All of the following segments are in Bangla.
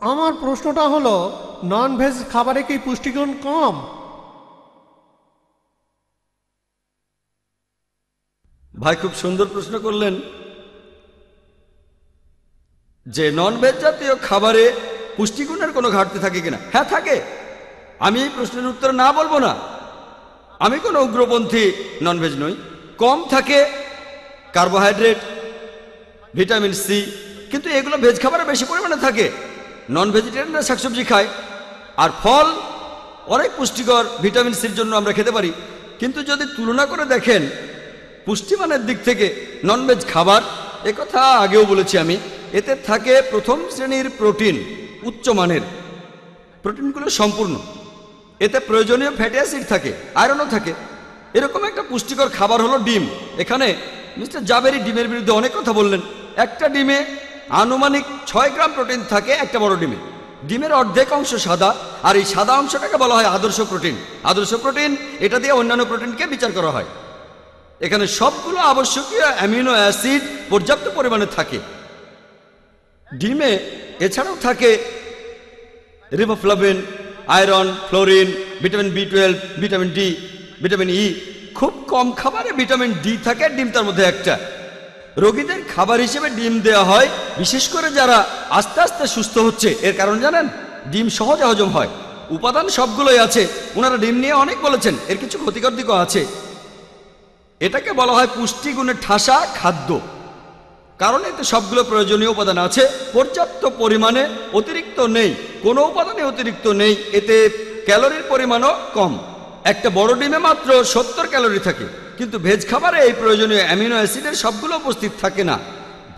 আমার প্রশ্নটা হলো, নন ভেজ খাবারে কি পুষ্টিগুণ কম? ভাই খুব সুন্দর প্রশ্ন করলেন যে নন ভেজ জাতীয় খাবারে পুষ্টিগুণের কোনো ঘাটতি থাকে কিনা। হ্যাঁ থাকে। আমি এই প্রশ্নের উত্তর না বলবো না। আমি কোনো উগ্রপন্থী নন ভেজ নই। কম থাকে কার্বোহাইড্রেট, ভিটামিন সি, কিন্তু এগুলো ভেজ খাবারে বেশি পরিমাণে থাকে। নন ভেজিটেরিয়ানরা শাকসবজি খায় আর ফল অনেক পুষ্টিকর, ভিটামিন সির জন্য আমরা খেতে পারি। কিন্তু যদি তুলনা করে দেখেন পুষ্টিমানের দিক থেকে ননভেজ খাবার, একথা আগেও বলেছি আমি, এতে থাকে প্রথম শ্রেণীর প্রোটিন, উচ্চমানের প্রোটিনগুলো সম্পূর্ণ। এতে প্রয়োজনীয় ফ্যাটি অ্যাসিড থাকে, আয়রনও থাকে। এরকম একটা পুষ্টিকর খাবার হলো ডিম। এখানে মিস্টার জাবেরি ডিমের বিরুদ্ধে অনেক কথা বললেন। একটা ডিমে আনুমানিক 6 গ্রাম প্রোটিন থাকে একটা বড় ডিমে। ডিমের অর্ধেক অংশ সাদা, আর এই সাদা অংশটাকে বলা হয় আদর্শ প্রোটিন। আদর্শ প্রোটিন, এটা দিয়ে অন্যান্য প্রোটিনকে বিচার করা হয়। এখানে সবগুলো আবশ্যকীয় অ্যামিনো অ্যাসিড পর্যাপ্ত পরিমাণে থাকে ডিমে। এছাড়াও থাকে রিবোফ্লাভিন, আয়রন, ফ্লোরিন, ভিটামিন বি12, ভিটামিন ডি, ভিটামিন ই। খুব কম খাবারে ভিটামিন ডি থাকে, ডিম তার মধ্যে একটা। রোগীদের খাবার হিসেবে ডিম দেওয়া হয়, বিশেষ করে যারা আস্তে আস্তে সুস্থ হচ্ছে। এর কারণ জানেন? ডিম সহজে হজম হয়, উপাদান সবগুলোই আছে। ওনারা ডিম নিয়ে অনেক বলেছেন, এর কিছু ক্ষতিকর দিকও আছে। এটাকে বলা হয় পুষ্টিগুণে ঠাসা খাদ্য, কারণ এতে সবগুলো প্রয়োজনীয় উপাদান আছে পর্যাপ্ত পরিমাণে, অতিরিক্ত নেই, কোনো উপাদানে অতিরিক্ত নেই। এতে ক্যালোরির পরিমাণও কম। একটা বড় ডিমে মাত্র 70 ক্যালোরি থাকে, কিন্তু ভেজ খাবারে এই প্রয়োজনীয় অ্যামিনো অ্যাসিডের সবগুলো উপস্থিত থাকে না।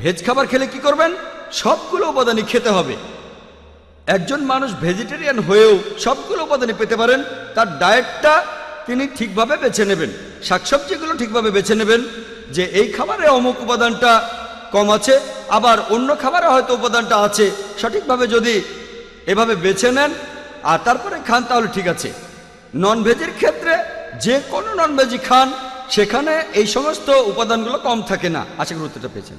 ভেজ খাবার খেলে কি করবেন? সবগুলো উপাদানই খেতে হবে। একজন মানুষ ভেজিটেরিয়ান হয়েও সবগুলো উপাদানই পেতে পারেন। তার ডায়েটটা তিনি ঠিকভাবে বেছে নেবেন, শাকসবজিগুলো ঠিকভাবে বেছে নেবেন, যে এই খাবারে অমুক উপাদানটা কম আছে, আবার অন্য খাবারে হয়তো উপাদানটা আছে। সঠিকভাবে যদি এভাবে বেছে নেন আর তারপরে খান, তাহলে ঠিক আছে। নন ভেজের ক্ষেত্রে যে কোনো নন ভেজই খান, সেখানে এই সমস্ত উপাদানগুলো কম থাকে না। আশা করি উত্তরটা পেয়েছেন।